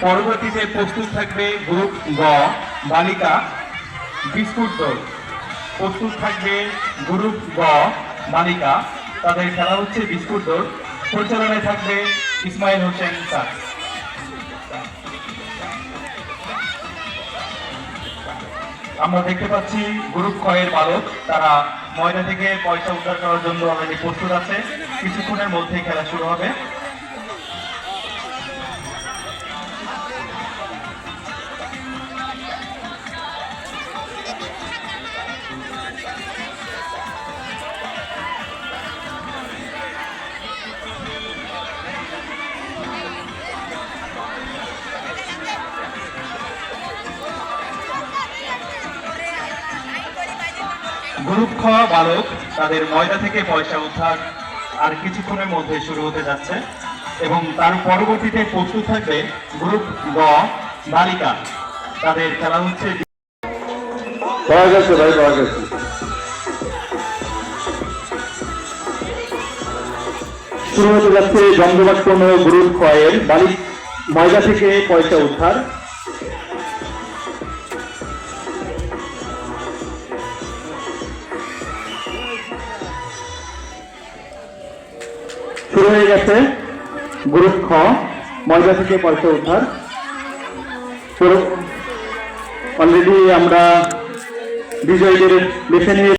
পরবর্তীতে প্রস্তুত থাকবে গ্রুপ গ বালিকা বিস্কুট দৌড়। প্রস্তুত থাকবে গ্রুপ গ বালিকা, তাদের খেলা হচ্ছে বিস্কুট দৌড়। পরিচালনায় থাকবে ইসমাইল হোসেন স্যার। আমরা দেখতে পাচ্ছি গ্রুপ খ এর বালক, তারা ময়দা থেকে পয়সা উদ্ধার করার জন্য অলরেডি প্রস্তুত আছে। কিছুক্ষণের মধ্যেই খেলা শুরু হবে। গ্রুপ খ বালক, তাদের ময়দা থেকে পয়সা উদ্ধার আর কিছুক্ষণের মধ্যে শুরু হতে যাচ্ছে এবং তার পরবর্তীতে প্রস্তুত থাকবে গ্রুপ গ বালিকা, তাদের খেলা হচ্ছে। শুরু হতে যাচ্ছে জমজমাটপূর্ণ গ্রুপ খ এর ময়দা থেকে পয়সা উদ্ধার। শুরু হয়ে গেছে গ্রুপ খ ময়দা থেকে পয়সা উদ্ধার। অলরেডি আমরা বিজয়ীদের বেছে নিয়ে